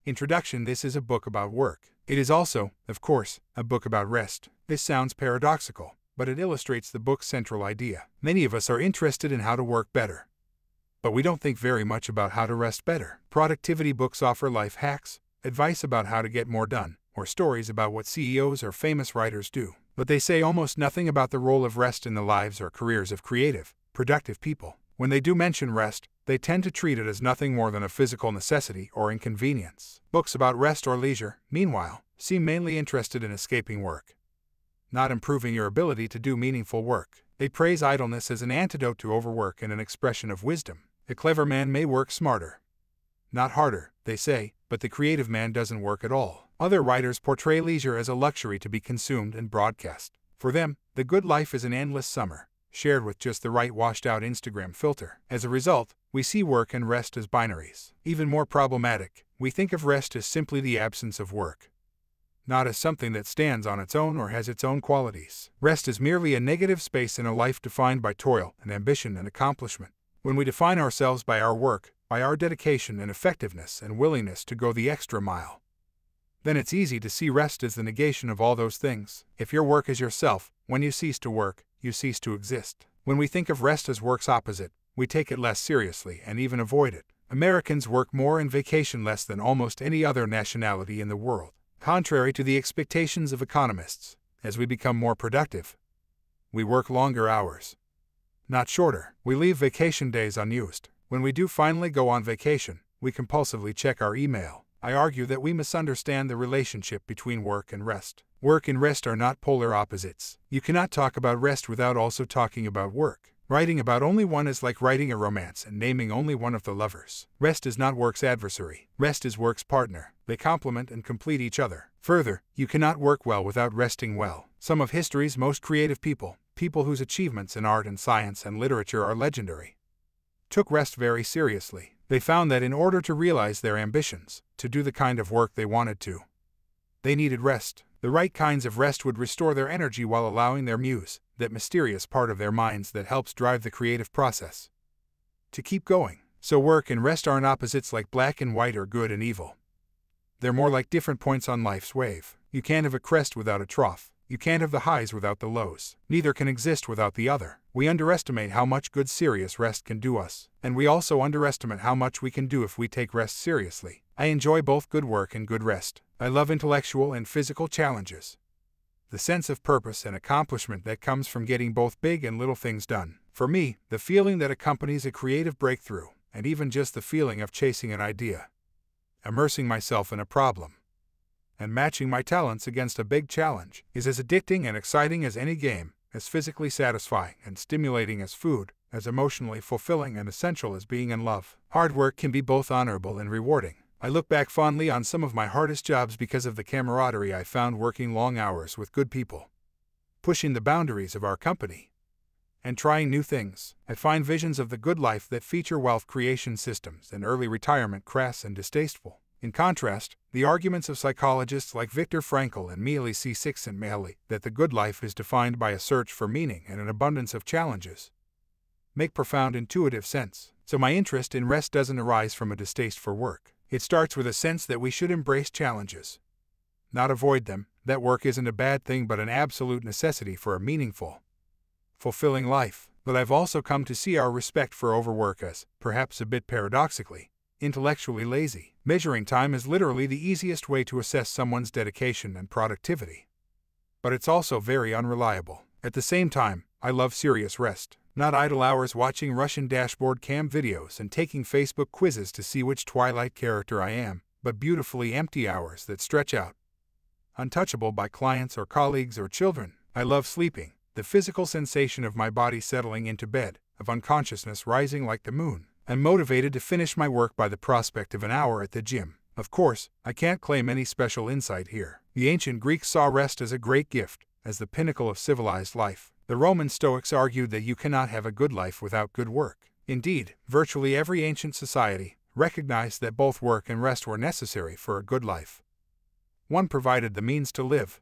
Introduction: this is a book about work. It is also, of course, a book about rest. This sounds paradoxical, but it illustrates the book's central idea. Many of us are interested in how to work better, but we don't think very much about how to rest better. Productivity books offer life hacks, advice about how to get more done, or stories about what CEOs or famous writers do. But they say almost nothing about the role of rest in the lives or careers of creative, productive people. When they do mention rest, they tend to treat it as nothing more than a physical necessity or inconvenience. Books about rest or leisure, meanwhile, seem mainly interested in escaping work, not improving your ability to do meaningful work. They praise idleness as an antidote to overwork and an expression of wisdom. A clever man may work smarter, not harder, they say, but the creative man doesn't work at all. Other writers portray leisure as a luxury to be consumed and broadcast. For them, the good life is an endless summer, shared with just the right washed-out Instagram filter. As a result, we see work and rest as binaries. Even more problematic, we think of rest as simply the absence of work, not as something that stands on its own or has its own qualities. Rest is merely a negative space in a life defined by toil and ambition and accomplishment. When we define ourselves by our work, by our dedication and effectiveness and willingness to go the extra mile, then it's easy to see rest as the negation of all those things. If your work is yourself, when you cease to work, you cease to exist. When we think of rest as work's opposite, we take it less seriously and even avoid it. Americans work more and vacation less than almost any other nationality in the world. Contrary to the expectations of economists, as we become more productive, we work longer hours, not shorter. We leave vacation days unused. When we do finally go on vacation, we compulsively check our email. I argue that we misunderstand the relationship between work and rest. Work and rest are not polar opposites. You cannot talk about rest without also talking about work. Writing about only one is like writing a romance and naming only one of the lovers. Rest is not work's adversary. Rest is work's partner. They complement and complete each other. Further, you cannot work well without resting well. Some of history's most creative people, people whose achievements in art and science and literature are legendary, took rest very seriously. They found that in order to realize their ambitions, to do the kind of work they wanted to, they needed rest. The right kinds of rest would restore their energy while allowing their muse, that mysterious part of their minds that helps drive the creative process, to keep going. So work and rest aren't opposites like black and white or good and evil. They're more like different points on life's wave. You can't have a crest without a trough. You can't have the highs without the lows. Neither can exist without the other. We underestimate how much good serious rest can do us, and we also underestimate how much we can do if we take rest seriously. I enjoy both good work and good rest. I love intellectual and physical challenges, the sense of purpose and accomplishment that comes from getting both big and little things done. For me, the feeling that accompanies a creative breakthrough, and even just the feeling of chasing an idea, immersing myself in a problem, and matching my talents against a big challenge, is as addicting and exciting as any game, as physically satisfying and stimulating as food, as emotionally fulfilling and essential as being in love. Hard work can be both honorable and rewarding. I look back fondly on some of my hardest jobs because of the camaraderie I found working long hours with good people, pushing the boundaries of our company, and trying new things. I find visions of the good life that feature wealth creation systems and early retirement crass and distasteful. In contrast, the arguments of psychologists like Viktor Frankl and Mihaly Csikszentmihalyi that the good life is defined by a search for meaning and an abundance of challenges make profound intuitive sense. So my interest in rest doesn't arise from a distaste for work. It starts with a sense that we should embrace challenges, not avoid them, that work isn't a bad thing but an absolute necessity for a meaningful, fulfilling life. But I've also come to see our respect for overwork as, perhaps a bit paradoxically, intellectually lazy. Measuring time is literally the easiest way to assess someone's dedication and productivity, but it's also very unreliable. At the same time, I love serious rest, not idle hours watching Russian dashboard cam videos and taking Facebook quizzes to see which Twilight character I am, but beautifully empty hours that stretch out, untouchable by clients or colleagues or children. I love sleeping, the physical sensation of my body settling into bed, of unconsciousness rising like the moon. I'm motivated to finish my work by the prospect of an hour at the gym. Of course, I can't claim any special insight here. The ancient Greeks saw rest as a great gift, as the pinnacle of civilized life. The Roman Stoics argued that you cannot have a good life without good work. Indeed, virtually every ancient society recognized that both work and rest were necessary for a good life. One provided the means to live,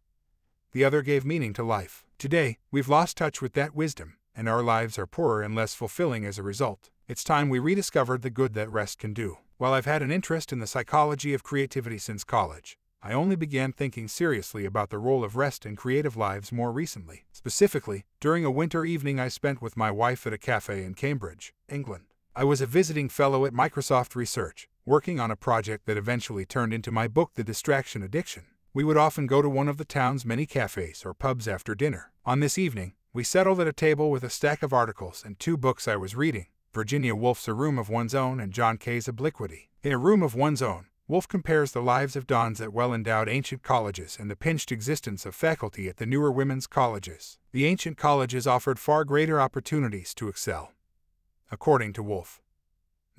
the other gave meaning to life. Today, we've lost touch with that wisdom, and our lives are poorer and less fulfilling as a result. It's time we rediscovered the good that rest can do. While I've had an interest in the psychology of creativity since college, I only began thinking seriously about the role of rest in creative lives more recently. Specifically, during a winter evening I spent with my wife at a cafe in Cambridge, England. I was a visiting fellow at Microsoft Research, working on a project that eventually turned into my book The Distraction Addiction. We would often go to one of the town's many cafes or pubs after dinner. On this evening, we settled at a table with a stack of articles and 2 books I was reading, Virginia Woolf's A Room of One's Own and John Kay's Obliquity. In A Room of One's Own, Woolf compares the lives of dons at well-endowed ancient colleges and the pinched existence of faculty at the newer women's colleges. The ancient colleges offered far greater opportunities to excel, according to Woolf.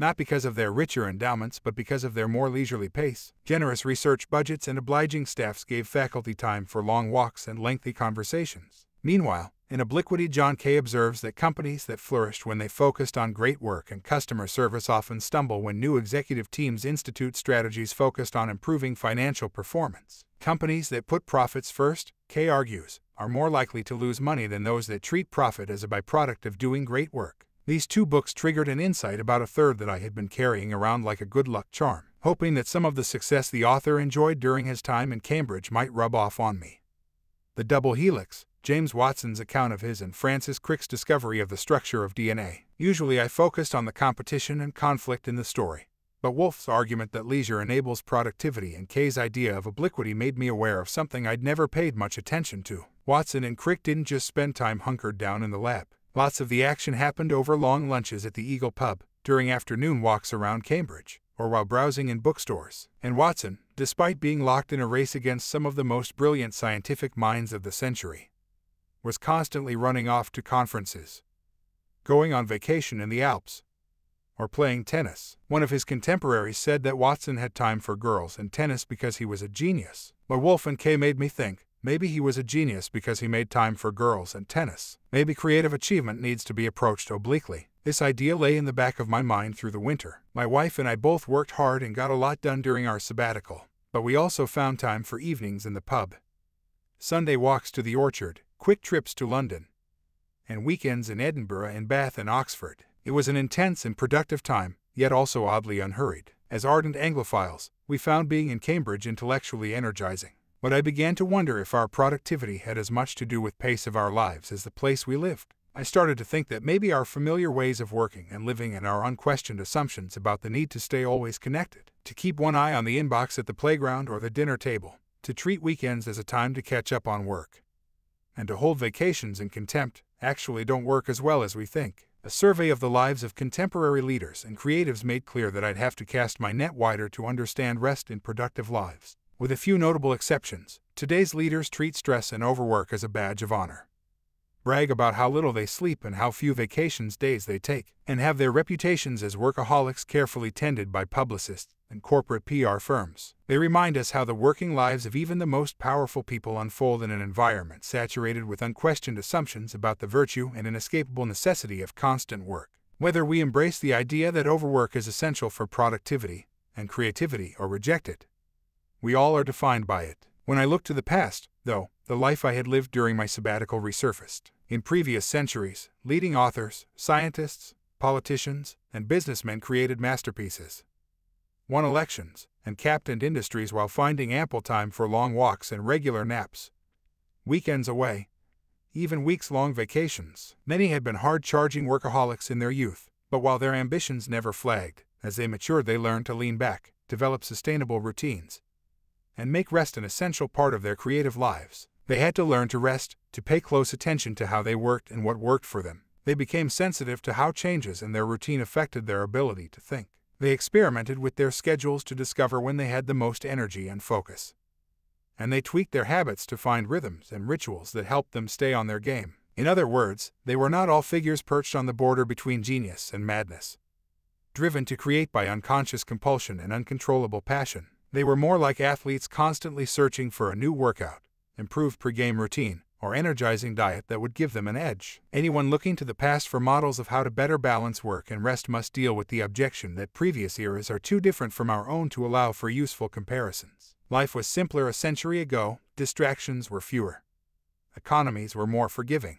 Not because of their richer endowments, but because of their more leisurely pace. Generous research budgets and obliging staffs gave faculty time for long walks and lengthy conversations. Meanwhile, in Obliquity, John Kay observes that companies that flourished when they focused on great work and customer service often stumble when new executive teams institute strategies focused on improving financial performance. Companies that put profits first, Kay argues, are more likely to lose money than those that treat profit as a byproduct of doing great work. These 2 books triggered an insight about a third that I had been carrying around like a good luck charm, hoping that some of the success the author enjoyed during his time in Cambridge might rub off on me. The Double Helix, James Watson's account of his and Francis Crick's discovery of the structure of DNA. Usually I focused on the competition and conflict in the story, but Woolf's argument that leisure enables productivity and Kay's idea of obliquity made me aware of something I'd never paid much attention to. Watson and Crick didn't just spend time hunkered down in the lab. Lots of the action happened over long lunches at the Eagle pub, during afternoon walks around Cambridge, or while browsing in bookstores. And Watson, despite being locked in a race against some of the most brilliant scientific minds of the century, was constantly running off to conferences, going on vacation in the Alps, or playing tennis. One of his contemporaries said that Watson had time for girls and tennis because he was a genius. But Woolf and Kay made me think, maybe he was a genius because he made time for girls and tennis. Maybe creative achievement needs to be approached obliquely. This idea lay in the back of my mind through the winter. My wife and I both worked hard and got a lot done during our sabbatical, but we also found time for evenings in the pub, Sunday walks to the orchard, quick trips to London, and weekends in Edinburgh and Bath and Oxford. It was an intense and productive time, yet also oddly unhurried. As ardent Anglophiles, we found being in Cambridge intellectually energizing. But I began to wonder if our productivity had as much to do with the pace of our lives as the place we lived. I started to think that maybe our familiar ways of working and living and our unquestioned assumptions about the need to stay always connected, to keep one eye on the inbox at the playground or the dinner table, to treat weekends as a time to catch up on work, and to hold vacations in contempt, actually don't work as well as we think. A survey of the lives of contemporary leaders and creatives made clear that I'd have to cast my net wider to understand rest in productive lives. With a few notable exceptions, today's leaders treat stress and overwork as a badge of honor, brag about how little they sleep and how few vacations days they take, and have their reputations as workaholics carefully tended by publicists and corporate PR firms. They remind us how the working lives of even the most powerful people unfold in an environment saturated with unquestioned assumptions about the virtue and inescapable necessity of constant work. Whether we embrace the idea that overwork is essential for productivity and creativity or reject it, we all are defined by it. When I look to the past, though, the life I had lived during my sabbatical resurfaced. In previous centuries, leading authors, scientists, politicians, and businessmen created masterpieces, won elections, and captained industries while finding ample time for long walks and regular naps, weekends away, even weeks-long vacations. Many had been hard-charging workaholics in their youth, but while their ambitions never flagged, as they matured they learned to lean back, develop sustainable routines, and make rest an essential part of their creative lives. They had to learn to rest, to pay close attention to how they worked and what worked for them. They became sensitive to how changes in their routine affected their ability to think. They experimented with their schedules to discover when they had the most energy and focus. And they tweaked their habits to find rhythms and rituals that helped them stay on their game. In other words, they were not all figures perched on the border between genius and madness, driven to create by unconscious compulsion and uncontrollable passion. They were more like athletes constantly searching for a new workout, improved pre-game routine, or energizing diet that would give them an edge. Anyone looking to the past for models of how to better balance work and rest must deal with the objection that previous eras are too different from our own to allow for useful comparisons. Life was simpler a century ago, distractions were fewer, economies were more forgiving,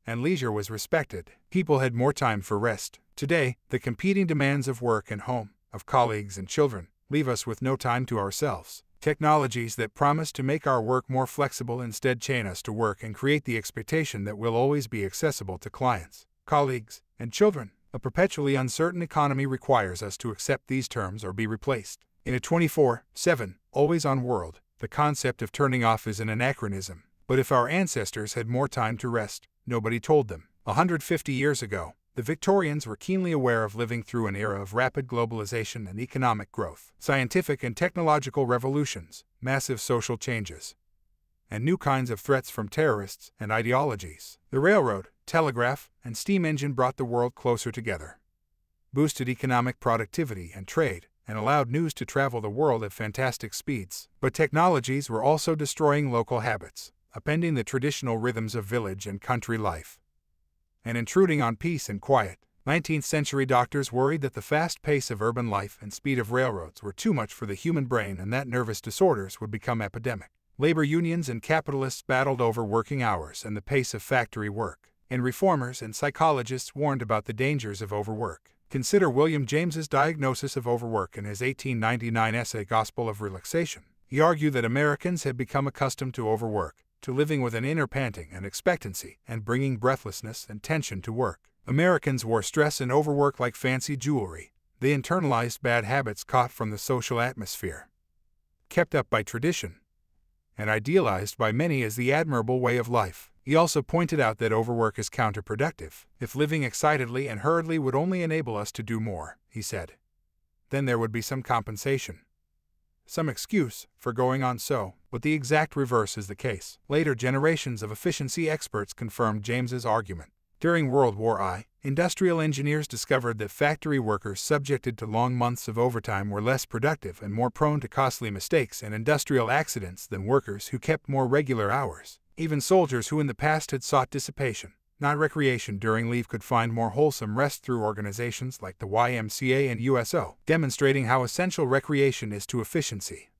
and leisure was respected. People had more time for rest, Today, the competing demands of work and home, of colleagues and children, leave us with no time to ourselves. Technologies that promise to make our work more flexible instead chain us to work and create the expectation that we'll always be accessible to clients, colleagues, and children. A perpetually uncertain economy requires us to accept these terms or be replaced. In a 24/7, always-on world, the concept of turning off is an anachronism. But if our ancestors had more time to rest, nobody told them. 150 years ago, the Victorians were keenly aware of living through an era of rapid globalization and economic growth, scientific and technological revolutions, massive social changes, and new kinds of threats from terrorists and ideologies. The railroad, telegraph, and steam engine brought the world closer together, boosted economic productivity and trade, and allowed news to travel the world at fantastic speeds. But technologies were also destroying local habits, upending the traditional rhythms of village and country life, and intruding on peace and quiet. 19th century doctors worried that the fast pace of urban life and speed of railroads were too much for the human brain and that nervous disorders would become epidemic. Labor unions and capitalists battled over working hours and the pace of factory work, and reformers and psychologists warned about the dangers of overwork. Consider William James's diagnosis of overwork in his 1899 essay Gospel of Relaxation. He argued that Americans had become accustomed to overwork, to living with an inner panting and expectancy, and bringing breathlessness and tension to work. Americans wore stress and overwork like fancy jewelry. They internalized bad habits caught from the social atmosphere, kept up by tradition, and idealized by many as the admirable way of life. He also pointed out that overwork is counterproductive. If living excitedly and hurriedly would only enable us to do more, he said, then there would be some compensation, some excuse for going on so, but the exact reverse is the case. Later generations of efficiency experts confirmed James's argument. During World War I, industrial engineers discovered that factory workers subjected to long months of overtime were less productive and more prone to costly mistakes and industrial accidents than workers who kept more regular hours. Even soldiers who in the past had sought dissipation, not recreation during leave, could find more wholesome rest through organizations like the YMCA and USO, demonstrating how essential recreation is to efficiency.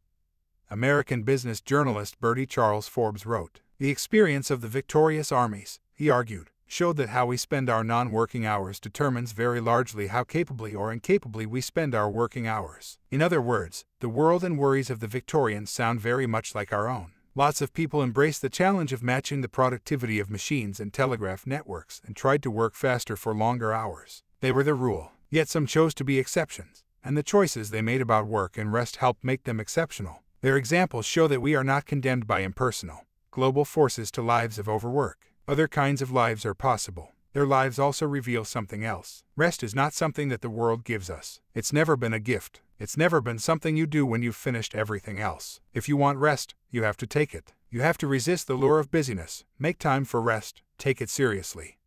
American business journalist Bertie Charles Forbes wrote, "The experience of the victorious armies," he argued, showed that how we spend our non-working hours determines very largely how capably or incapably we spend our working hours. In other words, the world and worries of the Victorians sound very much like our own. Lots of people embraced the challenge of matching the productivity of machines and telegraph networks and tried to work faster for longer hours. They were the rule. Yet some chose to be exceptions, and the choices they made about work and rest helped make them exceptional. Their examples show that we are not condemned by impersonal, global forces to lives of overwork. Other kinds of lives are possible. Their lives also reveal something else. Rest is not something that the world gives us. It's never been a gift. It's never been something you do when you've finished everything else. If you want rest, you have to take it. You have to resist the lure of busyness, make time for rest, take it seriously,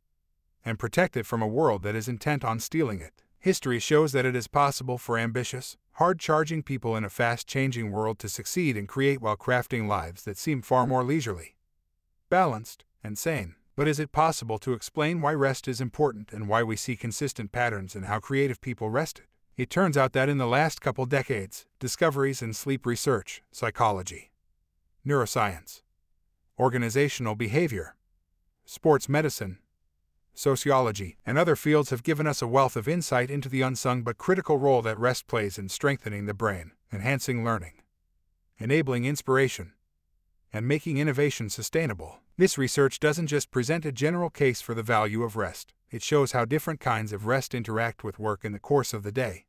and protect it from a world that is intent on stealing it. History shows that it is possible for ambitious, hard-charging people in a fast-changing world to succeed and create while crafting lives that seem far more leisurely, balanced, and sane. But is it possible to explain why rest is important and why we see consistent patterns in how creative people rested? It turns out that in the last couple decades, discoveries in sleep research, psychology, neuroscience, organizational behavior, sports medicine, sociology, and other fields have given us a wealth of insight into the unsung but critical role that rest plays in strengthening the brain, enhancing learning, enabling inspiration, and making innovation sustainable. This research doesn't just present a general case for the value of rest, it shows how different kinds of rest interact with work in the course of the day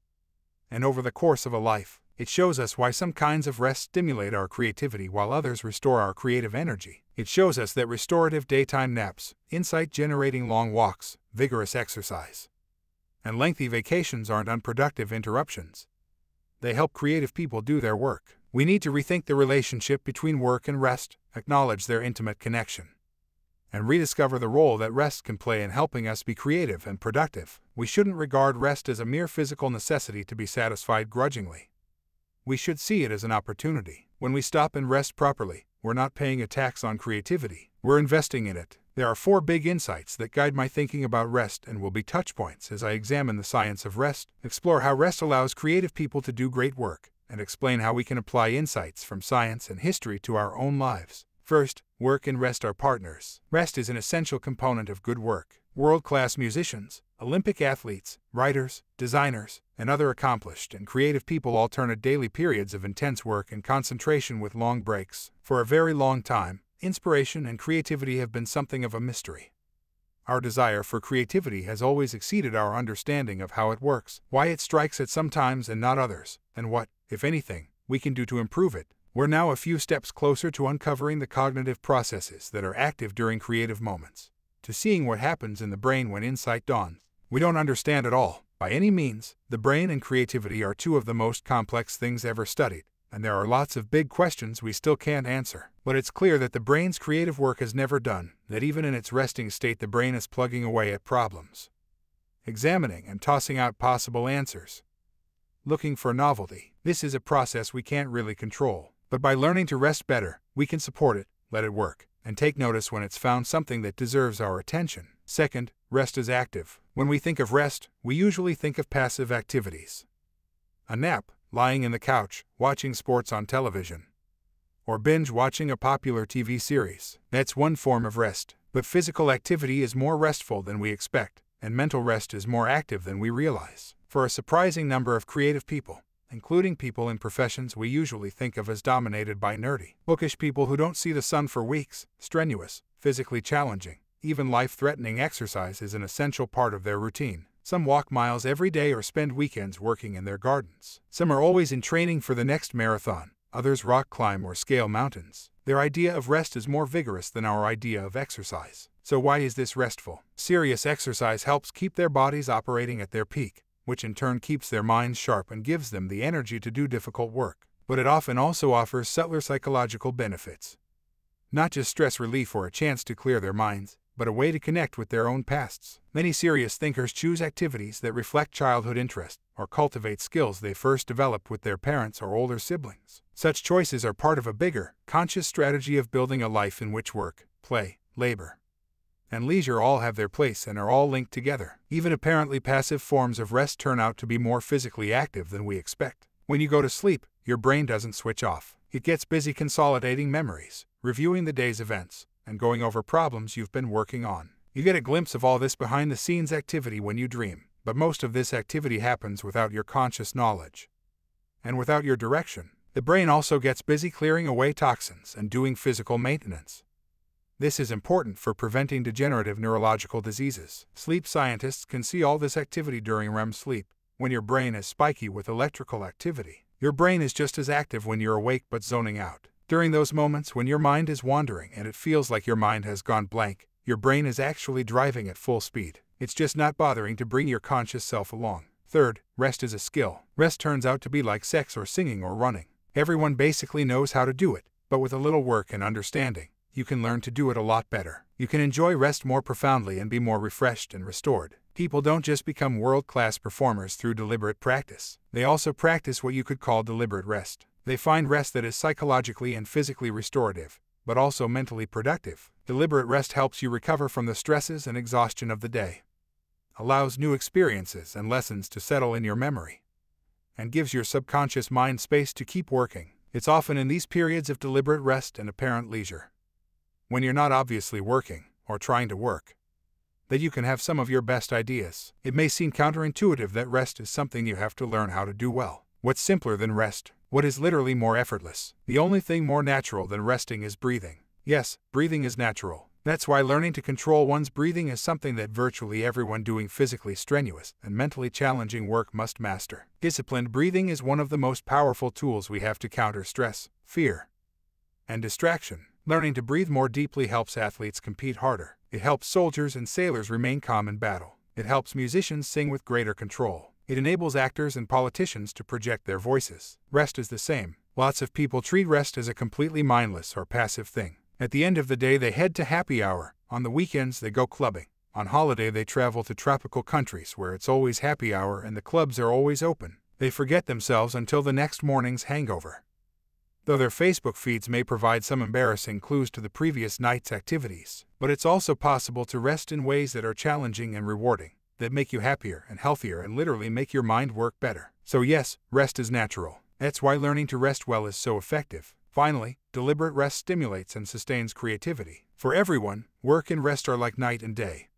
and over the course of a life. It shows us why some kinds of rest stimulate our creativity while others restore our creative energy. It shows us that restorative daytime naps, insight-generating long walks, vigorous exercise, and lengthy vacations aren't unproductive interruptions. They help creative people do their work. We need to rethink the relationship between work and rest, acknowledge their intimate connection, and rediscover the role that rest can play in helping us be creative and productive. We shouldn't regard rest as a mere physical necessity to be satisfied grudgingly. We should see it as an opportunity. When we stop and rest properly, we're not paying a tax on creativity, we're investing in it. There are 4 big insights that guide my thinking about rest and will be touchpoints as I examine the science of rest, explore how rest allows creative people to do great work, and explain how we can apply insights from science and history to our own lives. First, work and rest are partners. Rest is an essential component of good work. World-class musicians, Olympic athletes, writers, designers, and other accomplished and creative people alternate daily periods of intense work and concentration with long breaks. For a very long time, inspiration and creativity have been something of a mystery. Our desire for creativity has always exceeded our understanding of how it works, why it strikes at some times and not others, and what, if anything, we can do to improve it. We're now a few steps closer to uncovering the cognitive processes that are active during creative moments, to seeing what happens in the brain when insight dawns. We don't understand it all, by any means. The brain and creativity are two of the most complex things ever studied, and there are lots of big questions we still can't answer. But it's clear that the brain's creative work is never done, that even in its resting state the brain is plugging away at problems, examining and tossing out possible answers, looking for novelty. This is a process we can't really control, but by learning to rest better, we can support it, let it work, and take notice when it's found something that deserves our attention. Second, rest is active. When we think of rest, we usually think of passive activities. A nap, lying in the couch, watching sports on television, or binge watching a popular TV series. That's one form of rest, but physical activity is more restful than we expect, and mental rest is more active than we realize. For a surprising number of creative people, including people in professions we usually think of as dominated by nerdy, bookish people who don't see the sun for weeks, strenuous, physically challenging, even life-threatening exercise is an essential part of their routine. Some walk miles every day or spend weekends working in their gardens. Some are always in training for the next marathon. Others rock climb or scale mountains. Their idea of rest is more vigorous than our idea of exercise. So why is this restful? Serious exercise helps keep their bodies operating at their peak, which in turn keeps their minds sharp and gives them the energy to do difficult work. But it often also offers subtler psychological benefits. Not just stress relief or a chance to clear their minds, but a way to connect with their own pasts. Many serious thinkers choose activities that reflect childhood interest or cultivate skills they first developed with their parents or older siblings. Such choices are part of a bigger, conscious strategy of building a life in which work, play, labor, and leisure all have their place and are all linked together. Even apparently passive forms of rest turn out to be more physically active than we expect. When you go to sleep, your brain doesn't switch off. It gets busy consolidating memories, reviewing the day's events, and going over problems you've been working on. You get a glimpse of all this behind-the-scenes activity when you dream, but most of this activity happens without your conscious knowledge and without your direction. The brain also gets busy clearing away toxins and doing physical maintenance. This is important for preventing degenerative neurological diseases. Sleep scientists can see all this activity during REM sleep, when your brain is spiky with electrical activity. Your brain is just as active when you're awake but zoning out. During those moments when your mind is wandering and it feels like your mind has gone blank, your brain is actually driving at full speed. It's just not bothering to bring your conscious self along. Third, rest is a skill. Rest turns out to be like sex or singing or running. Everyone basically knows how to do it, but with a little work and understanding, you can learn to do it a lot better. You can enjoy rest more profoundly and be more refreshed and restored. People don't just become world-class performers through deliberate practice. They also practice what you could call deliberate rest. They find rest that is psychologically and physically restorative, but also mentally productive. Deliberate rest helps you recover from the stresses and exhaustion of the day, allows new experiences and lessons to settle in your memory, and gives your subconscious mind space to keep working. It's often in these periods of deliberate rest and apparent leisure, when you're not obviously working or trying to work, that you can have some of your best ideas. It may seem counterintuitive that rest is something you have to learn how to do well. What's simpler than rest? What is literally more effortless? The only thing more natural than resting is breathing. Yes, breathing is natural. That's why learning to control one's breathing is something that virtually everyone doing physically strenuous and mentally challenging work must master. Disciplined breathing is one of the most powerful tools we have to counter stress, fear, and distraction. Learning to breathe more deeply helps athletes compete harder. It helps soldiers and sailors remain calm in battle. It helps musicians sing with greater control. It enables actors and politicians to project their voices. Rest is the same. Lots of people treat rest as a completely mindless or passive thing. At the end of the day they head to happy hour, on the weekends they go clubbing, on holiday they travel to tropical countries where it's always happy hour and the clubs are always open. They forget themselves until the next morning's hangover. Though their Facebook feeds may provide some embarrassing clues to the previous night's activities, but it's also possible to rest in ways that are challenging and rewarding, that make you happier and healthier and literally make your mind work better. So yes, rest is natural. That's why learning to rest well is so effective. Finally, deliberate rest stimulates and sustains creativity. For everyone, work and rest are like night and day.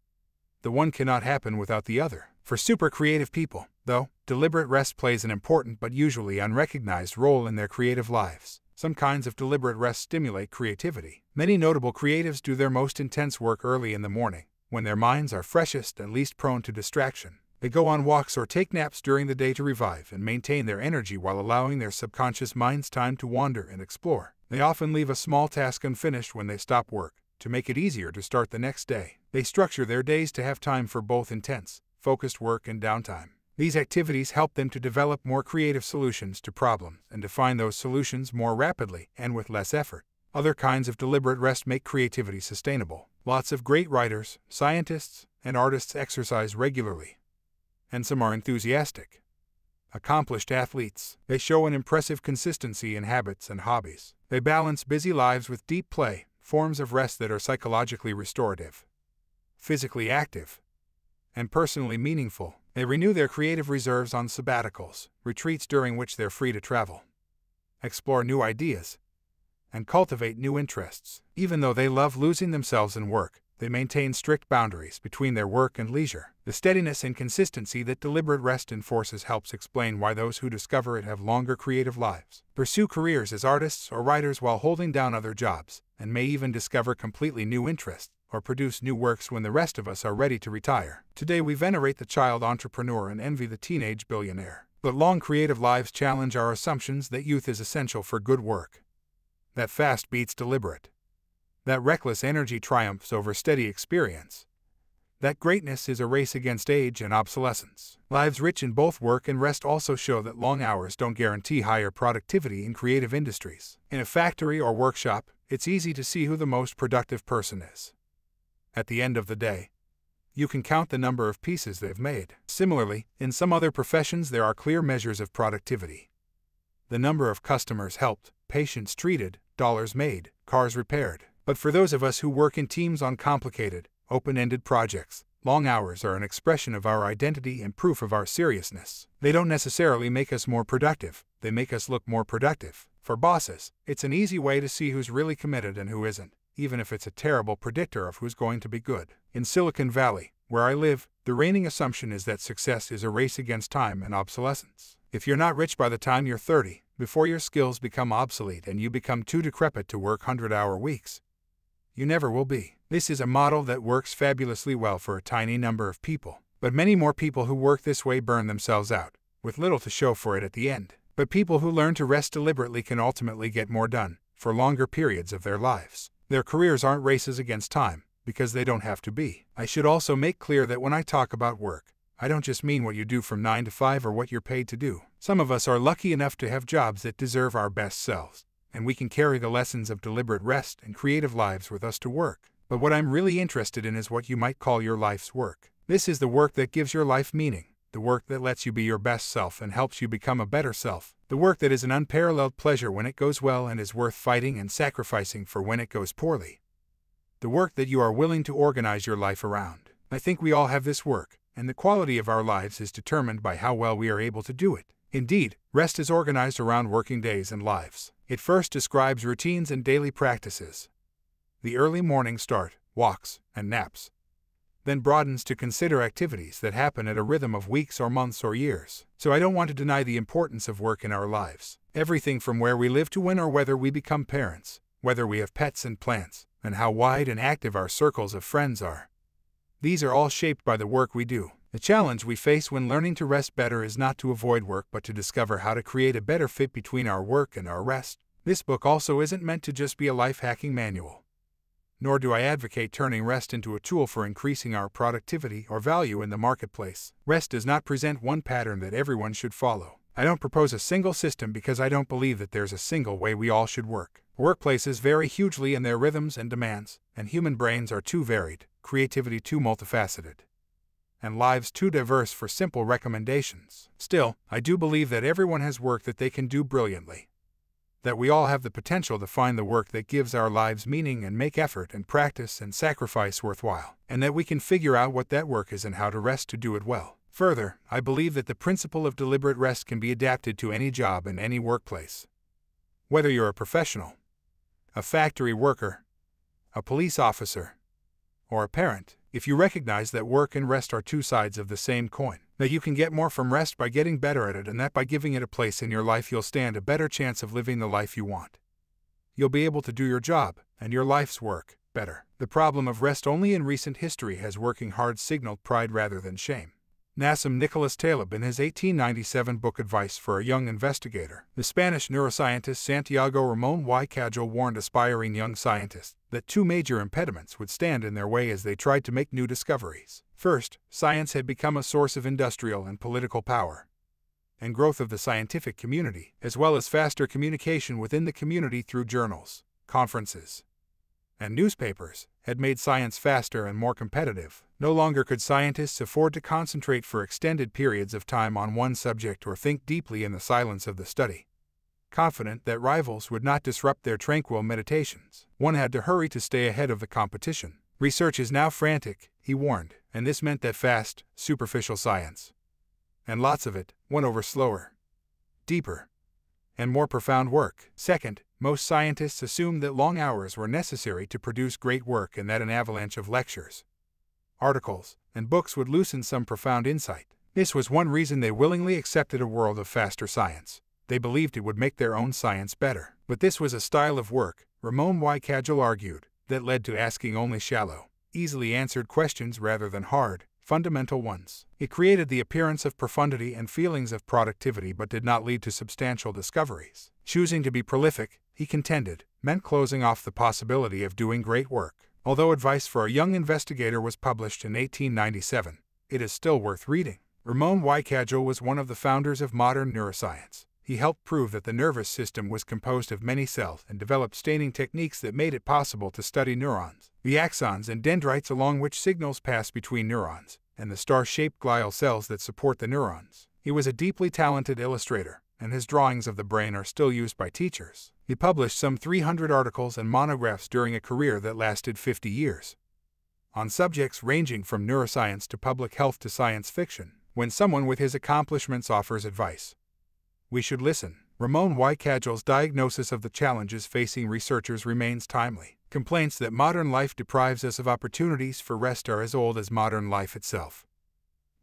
The one cannot happen without the other. For super creative people, though, deliberate rest plays an important but usually unrecognized role in their creative lives. Some kinds of deliberate rest stimulate creativity. Many notable creatives do their most intense work early in the morning, when their minds are freshest and least prone to distraction. They go on walks or take naps during the day to revive and maintain their energy while allowing their subconscious minds time to wander and explore. They often leave a small task unfinished when they stop work, to make it easier to start the next day. They structure their days to have time for both intense, focused work and downtime. These activities help them to develop more creative solutions to problems and to find those solutions more rapidly and with less effort. Other kinds of deliberate rest make creativity sustainable. Lots of great writers, scientists, and artists exercise regularly. And some are enthusiastic. Accomplished athletes. They show an impressive consistency in habits and hobbies. They balance busy lives with deep play, forms of rest that are psychologically restorative, physically active, and personally meaningful. They renew their creative reserves on sabbaticals, retreats during which they're free to travel, explore new ideas, and cultivate new interests. Even though they love losing themselves in work, they maintain strict boundaries between their work and leisure. The steadiness and consistency that deliberate rest enforces helps explain why those who discover it have longer creative lives, pursue careers as artists or writers while holding down other jobs, and may even discover completely new interests or produce new works when the rest of us are ready to retire. Today we venerate the child entrepreneur and envy the teenage billionaire. But long creative lives challenge our assumptions that youth is essential for good work, that fast beats deliberate, that reckless energy triumphs over steady experience, that greatness is a race against age and obsolescence. Lives rich in both work and rest also show that long hours don't guarantee higher productivity in creative industries. In a factory or workshop, it's easy to see who the most productive person is. At the end of the day, you can count the number of pieces they've made. Similarly, in some other professions there are clear measures of productivity. The number of customers helped, patients treated, dollars made, cars repaired. But for those of us who work in teams on complicated, open-ended projects, long hours are an expression of our identity and proof of our seriousness. They don't necessarily make us more productive, they make us look more productive. For bosses, it's an easy way to see who's really committed and who isn't, even if it's a terrible predictor of who's going to be good. In Silicon Valley, where I live, the reigning assumption is that success is a race against time and obsolescence. If you're not rich by the time you're 30, before your skills become obsolete and you become too decrepit to work 100-hour weeks, you never will be. This is a model that works fabulously well for a tiny number of people, but many more people who work this way burn themselves out, with little to show for it at the end. But people who learn to rest deliberately can ultimately get more done, for longer periods of their lives. Their careers aren't races against time, because they don't have to be. I should also make clear that when I talk about work, I don't just mean what you do from 9 to 5 or what you're paid to do. Some of us are lucky enough to have jobs that deserve our best selves, and we can carry the lessons of deliberate rest and creative lives with us to work. But what I'm really interested in is what you might call your life's work. This is the work that gives your life meaning, the work that lets you be your best self and helps you become a better self, the work that is an unparalleled pleasure when it goes well and is worth fighting and sacrificing for when it goes poorly, the work that you are willing to organize your life around. I think we all have this work, and the quality of our lives is determined by how well we are able to do it. Indeed, rest is organized around working days and lives. It first describes routines and daily practices, the early morning start, walks, and naps, then broadens to consider activities that happen at a rhythm of weeks or months or years. So I don't want to deny the importance of work in our lives. Everything from where we live to when or whether we become parents, whether we have pets and plants, and how wide and active our circles of friends are. These are all shaped by the work we do. The challenge we face when learning to rest better is not to avoid work but to discover how to create a better fit between our work and our rest. This book also isn't meant to just be a life-hacking manual. Nor do I advocate turning rest into a tool for increasing our productivity or value in the marketplace. Rest does not present one pattern that everyone should follow. I don't propose a single system because I don't believe that there's a single way we all should work. Workplaces vary hugely in their rhythms and demands, and human brains are too varied, creativity too multifaceted, and lives too diverse for simple recommendations. Still, I do believe that everyone has work that they can do brilliantly, that we all have the potential to find the work that gives our lives meaning and make effort and practice and sacrifice worthwhile, and that we can figure out what that work is and how to rest to do it well. Further, I believe that the principle of deliberate rest can be adapted to any job and any workplace. Whether you're a professional, a factory worker, a police officer, or a parent, If you recognize that work and rest are two sides of the same coin, that you can get more from rest by getting better at it, and that by giving it a place in your life you'll stand a better chance of living the life you want, you'll be able to do your job and your life's work better. The problem of rest only in recent history has working hard signaled pride rather than shame. Nassim Nicholas Taleb, in his 1897 book Advice for a Young Investigator, the Spanish neuroscientist Santiago Ramón y Cajal warned aspiring young scientists that two major impediments would stand in their way as they tried to make new discoveries. First, science had become a source of industrial and political power and growth of the scientific community, as well as faster communication within the community through journals, conferences, and newspapers, had made science faster and more competitive. No longer could scientists afford to concentrate for extended periods of time on one subject or think deeply in the silence of the study, confident that rivals would not disrupt their tranquil meditations. One had to hurry to stay ahead of the competition. Research is now frantic, he warned, and this meant that fast, superficial science, and lots of it, won over slower, deeper, and more profound work. Second, most scientists assumed that long hours were necessary to produce great work and that an avalanche of lectures, articles, and books would loosen some profound insight. This was one reason they willingly accepted a world of faster science. They believed it would make their own science better. But this was a style of work, Ramón y Cajal argued, that led to asking only shallow, easily answered questions rather than hard, fundamental ones. It created the appearance of profundity and feelings of productivity but did not lead to substantial discoveries. Choosing to be prolific, he contended, meant closing off the possibility of doing great work. Although Advice for a Young Investigator was published in 1897, it is still worth reading. Ramón y Cajal was one of the founders of modern neuroscience. He helped prove that the nervous system was composed of many cells and developed staining techniques that made it possible to study neurons, the axons and dendrites along which signals pass between neurons, and the star-shaped glial cells that support the neurons. He was a deeply talented illustrator, and his drawings of the brain are still used by teachers. He published some 300 articles and monographs during a career that lasted 50 years, on subjects ranging from neuroscience to public health to science fiction. When someone with his accomplishments offers advice, we should listen. Ramón y Cajal's diagnosis of the challenges facing researchers remains timely. Complaints that modern life deprives us of opportunities for rest are as old as modern life itself.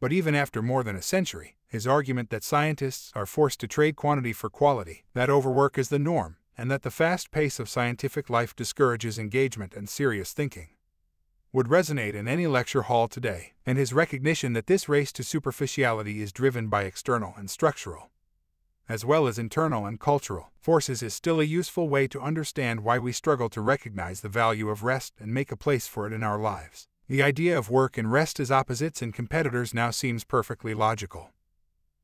But even after more than a century, his argument that scientists are forced to trade quantity for quality, that overwork is the norm, and that the fast pace of scientific life discourages engagement and serious thinking, would resonate in any lecture hall today. And his recognition that this race to superficiality is driven by external and structural, as well as internal and cultural, forces is still a useful way to understand why we struggle to recognize the value of rest and make a place for it in our lives. The idea of work and rest as opposites and competitors now seems perfectly logical.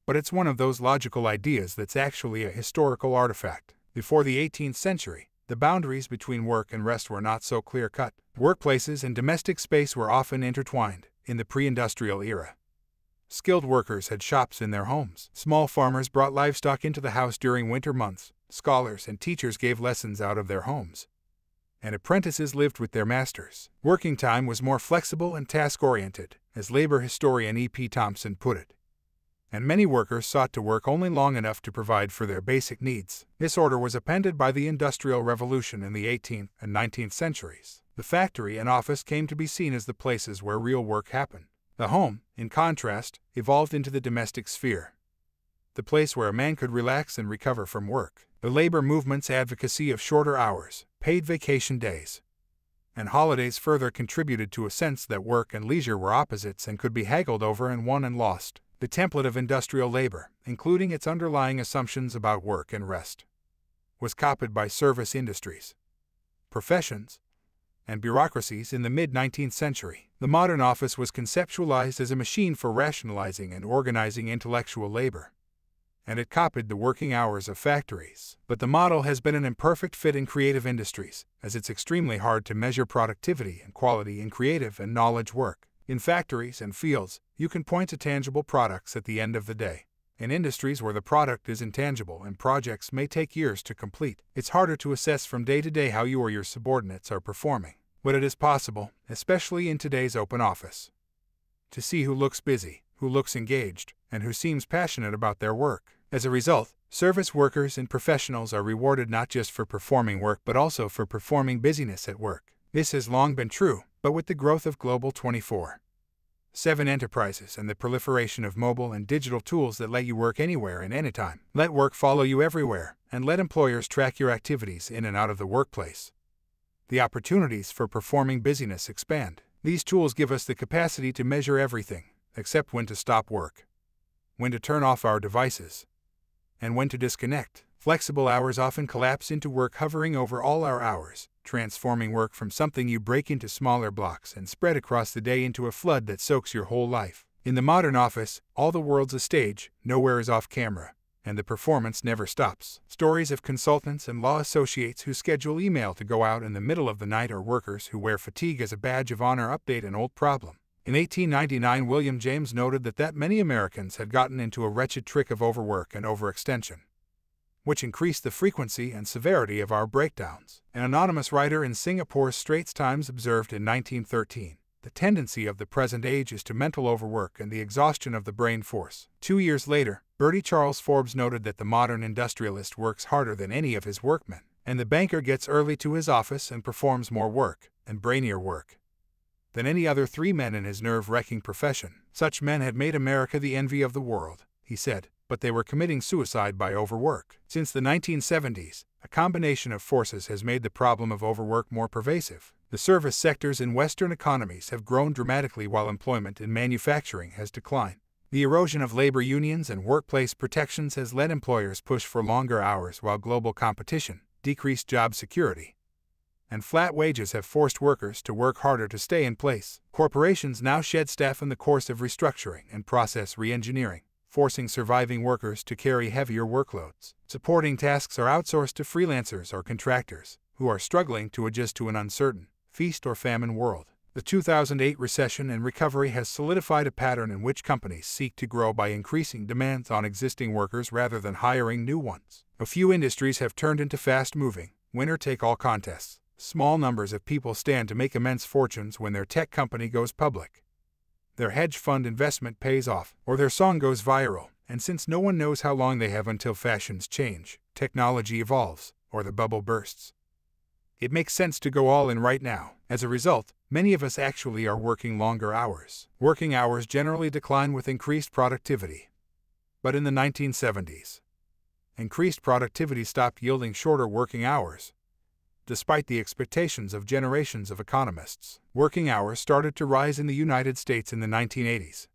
But it's one of those logical ideas that's actually a historical artifact. Before the 18th century, the boundaries between work and rest were not so clear-cut. Workplaces and domestic space were often intertwined. In the pre-industrial era, skilled workers had shops in their homes. Small farmers brought livestock into the house during winter months. Scholars and teachers gave lessons out of their homes, and apprentices lived with their masters. Working time was more flexible and task-oriented, as labor historian E.P. Thompson put it, and many workers sought to work only long enough to provide for their basic needs. This order was appended by the Industrial Revolution in the 18th and 19th centuries. The factory and office came to be seen as the places where real work happened. The home, in contrast, evolved into the domestic sphere, the place where a man could relax and recover from work. The labor movement's advocacy of shorter hours, paid vacation days, and holidays further contributed to a sense that work and leisure were opposites and could be haggled over and won and lost. The template of industrial labor, including its underlying assumptions about work and rest, was copied by service industries, professions, and bureaucracies in the mid-19th century. The modern office was conceptualized as a machine for rationalizing and organizing intellectual labor, and it copied the working hours of factories. But the model has been an imperfect fit in creative industries, as it's extremely hard to measure productivity and quality in creative and knowledge work. In factories and fields, you can point to tangible products at the end of the day. In industries where the product is intangible and projects may take years to complete, it's harder to assess from day to day how you or your subordinates are performing. But it is possible, especially in today's open office, to see who looks busy, who looks engaged, and who seems passionate about their work. As a result, service workers and professionals are rewarded not just for performing work but also for performing busyness at work. This has long been true, but with the growth of global 24/7 enterprises and the proliferation of mobile and digital tools that let you work anywhere and anytime, let work follow you everywhere, and let employers track your activities in and out of the workplace, the opportunities for performing busyness expand. These tools give us the capacity to measure everything, except when to stop work, when to turn off our devices, and when to disconnect. Flexible hours often collapse into work hovering over all our hours, transforming work from something you break into smaller blocks and spread across the day into a flood that soaks your whole life. In the modern office, all the world's a stage, nowhere is off camera, and the performance never stops. Stories of consultants and law associates who schedule email to go out in the middle of the night, or workers who wear fatigue as a badge of honor update an old problem. In 1899, William James noted that many Americans had gotten into a wretched trick of overwork and overextension, which increased the frequency and severity of our breakdowns. An anonymous writer in Singapore's Straits Times observed in 1913, "The tendency of the present age is to mental overwork and the exhaustion of the brain force." 2 years later, Bertie Charles Forbes noted that the modern industrialist works harder than any of his workmen, and the banker gets early to his office and performs more work, and brainier work, than any other 3 men in his nerve-wrecking profession. Such men had made America the envy of the world, he said, but they were committing suicide by overwork. Since the 1970s, a combination of forces has made the problem of overwork more pervasive. The service sectors in Western economies have grown dramatically while employment in manufacturing has declined. The erosion of labor unions and workplace protections has led employers push for longer hours, while global competition, decreased job security, and flat wages have forced workers to work harder to stay in place. Corporations now shed staff in the course of restructuring and process re-engineering, forcing surviving workers to carry heavier workloads. Supporting tasks are outsourced to freelancers or contractors, who are struggling to adjust to an uncertain, feast or famine world. The 2008 recession and recovery has solidified a pattern in which companies seek to grow by increasing demands on existing workers rather than hiring new ones. A few industries have turned into fast-moving, winner-take-all contests. Small numbers of people stand to make immense fortunes when their tech company goes public, their hedge fund investment pays off, or their song goes viral. And since no one knows how long they have until fashions change, technology evolves, or the bubble bursts, it makes sense to go all in right now. As a result, many of us actually are working longer hours. Working hours generally decline with increased productivity. But in the 1970s, increased productivity stopped yielding shorter working hours. Despite the expectations of generations of economists, working hours started to rise in the United States in the 1980s,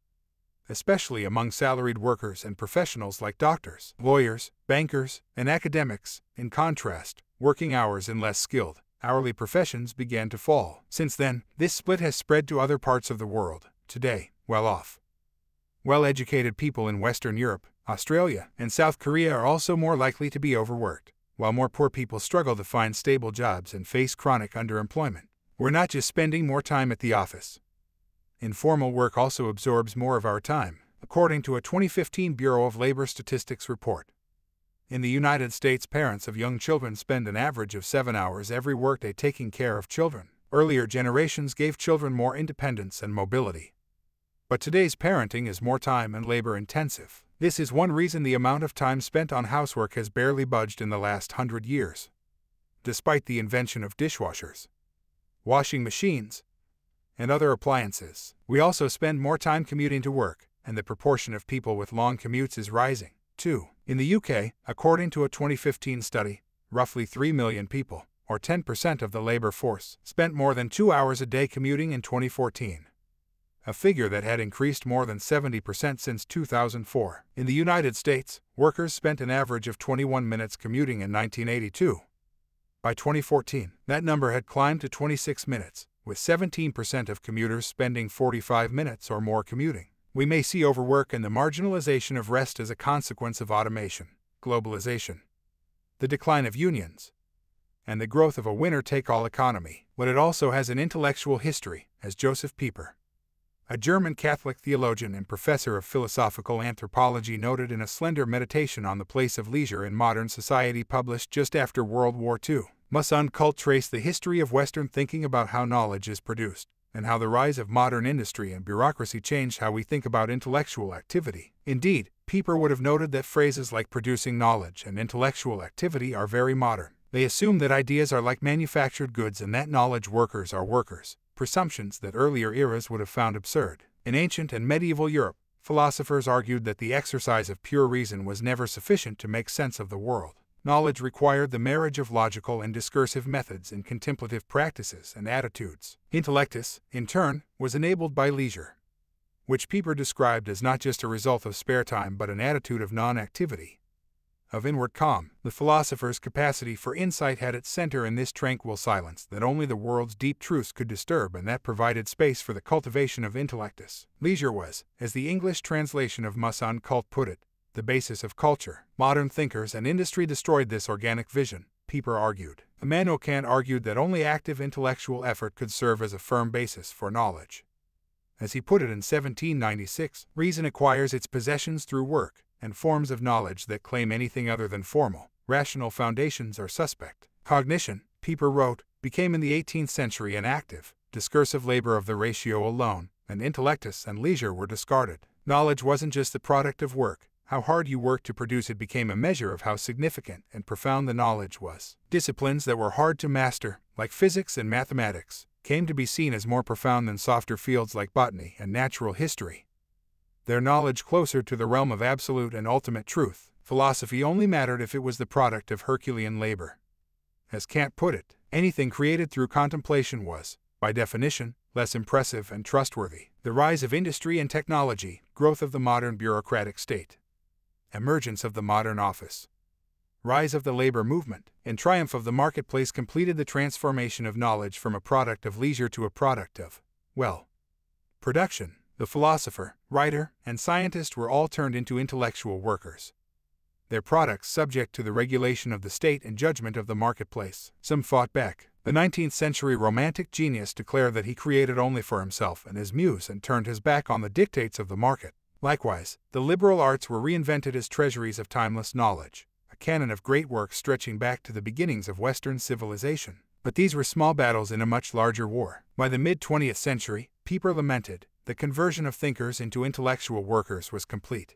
especially among salaried workers and professionals like doctors, lawyers, bankers, and academics. In contrast, working hours in less skilled, hourly professions began to fall. Since then, this split has spread to other parts of the world. Today, well-off, well-educated people in Western Europe, Australia, and South Korea are also more likely to be overworked, while more poor people struggle to find stable jobs and face chronic underemployment. We're not just spending more time at the office. Informal work also absorbs more of our time, according to a 2015 Bureau of Labor Statistics report. In the United States, parents of young children spend an average of 7 hours every workday taking care of children. Earlier generations gave children more independence and mobility, but today's parenting is more time and labor-intensive. This is one reason the amount of time spent on housework has barely budged in the last 100 years. Despite the invention of dishwashers, washing machines, and other appliances, we also spend more time commuting to work, and the proportion of people with long commutes is rising, too. In the UK, according to a 2015 study, roughly 3 million people, or 10% of the labor force, spent more than 2 hours a day commuting in 2014. A figure that had increased more than 70% since 2004. In the United States, workers spent an average of 21 minutes commuting in 1982. By 2014, that number had climbed to 26 minutes, with 17% of commuters spending 45 minutes or more commuting. We may see overwork and the marginalization of rest as a consequence of automation, globalization, the decline of unions, and the growth of a winner-take-all economy. But it also has an intellectual history, as Joseph Pieper, a German Catholic theologian and professor of philosophical anthropology, noted in a slender meditation on the place of leisure in modern society published just after World War II. Must Uncult trace the history of Western thinking about how knowledge is produced, and how the rise of modern industry and bureaucracy changed how we think about intellectual activity. Indeed, Pieper would have noted that phrases like producing knowledge and intellectual activity are very modern. They assume that ideas are like manufactured goods and that knowledge workers are workers, presumptions that earlier eras would have found absurd. In ancient and medieval Europe, philosophers argued that the exercise of pure reason was never sufficient to make sense of the world. Knowledge required the marriage of logical and discursive methods and contemplative practices and attitudes. Intellectus, in turn, was enabled by leisure, which Pieper described as not just a result of spare time but an attitude of non-activity, of inward calm. The philosopher's capacity for insight had its center in this tranquil silence that only the world's deep truths could disturb and that provided space for the cultivation of intellectus. Leisure was, as the English translation of Masson Cult put it, the basis of culture. Modern thinkers and industry destroyed this organic vision, Pieper argued. Immanuel Kant argued that only active intellectual effort could serve as a firm basis for knowledge. As he put it in 1796, reason acquires its possessions through work, and forms of knowledge that claim anything other than formal, rational foundations are suspect. Cognition, Pieper wrote, became in the 18th century an active, discursive labor of the ratio alone, and intellectus and leisure were discarded. Knowledge wasn't just the product of work. How hard you worked to produce it became a measure of how significant and profound the knowledge was. Disciplines that were hard to master, like physics and mathematics, came to be seen as more profound than softer fields like botany and natural history. Their knowledge closer to the realm of absolute and ultimate truth. Philosophy only mattered if it was the product of Herculean labor. As Kant put it, anything created through contemplation was, by definition, less impressive and trustworthy. The rise of industry and technology, growth of the modern bureaucratic state, emergence of the modern office, rise of the labor movement, and triumph of the marketplace completed the transformation of knowledge from a product of leisure to a product of, production. The philosopher, writer, and scientist were all turned into intellectual workers, their products subject to the regulation of the state and judgment of the marketplace. Some fought back. The 19th century romantic genius declared that he created only for himself and his muse and turned his back on the dictates of the market. Likewise, the liberal arts were reinvented as treasuries of timeless knowledge, a canon of great works stretching back to the beginnings of Western civilization. But these were small battles in a much larger war. By the mid-20th century, Pieper lamented, the conversion of thinkers into intellectual workers was complete.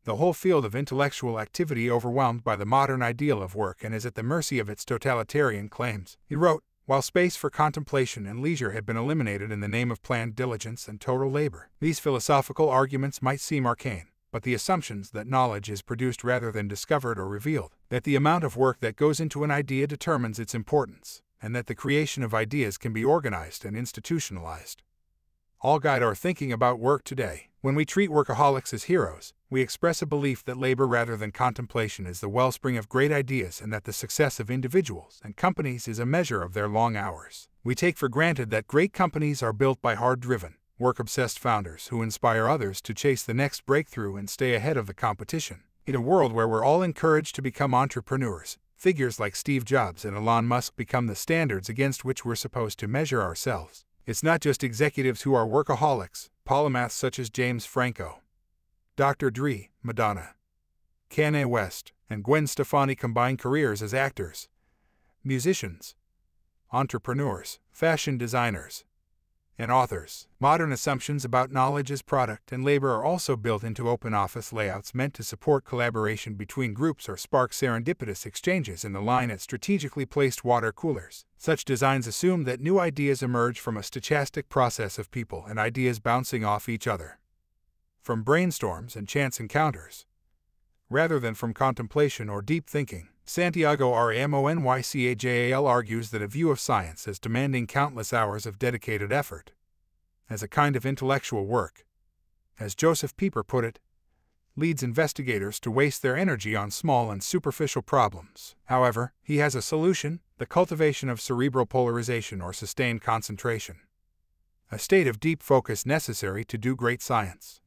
The whole field of intellectual activity overwhelmed by the modern ideal of work and is at the mercy of its totalitarian claims. He wrote, while space for contemplation and leisure had been eliminated in the name of planned diligence and total labor. These philosophical arguments might seem arcane, but the assumptions that knowledge is produced rather than discovered or revealed, that the amount of work that goes into an idea determines its importance, and that the creation of ideas can be organized and institutionalized, all guide our thinking about work today. When we treat workaholics as heroes, we express a belief that labor rather than contemplation is the wellspring of great ideas and that the success of individuals and companies is a measure of their long hours. We take for granted that great companies are built by hard-driven, work-obsessed founders who inspire others to chase the next breakthrough and stay ahead of the competition. In a world where we're all encouraged to become entrepreneurs, figures like Steve Jobs and Elon Musk become the standards against which we're supposed to measure ourselves. It's not just executives who are workaholics. Polymaths such as James Franco, Dr. Dre, Madonna, Kanye West, and Gwen Stefani combine careers as actors, musicians, entrepreneurs, fashion designers, and authors. Modern assumptions about knowledge as product and labor are also built into open office layouts meant to support collaboration between groups or spark serendipitous exchanges in the line at strategically placed water coolers. Such designs assume that new ideas emerge from a stochastic process of people and ideas bouncing off each other, from brainstorms and chance encounters, rather than from contemplation or deep thinking. Santiago Ramonycajal argues that a view of science as demanding countless hours of dedicated effort, as a kind of intellectual work, as Joseph Pieper put it, leads investigators to waste their energy on small and superficial problems. However, he has a solution: the cultivation of cerebral polarization or sustained concentration, a state of deep focus necessary to do great science.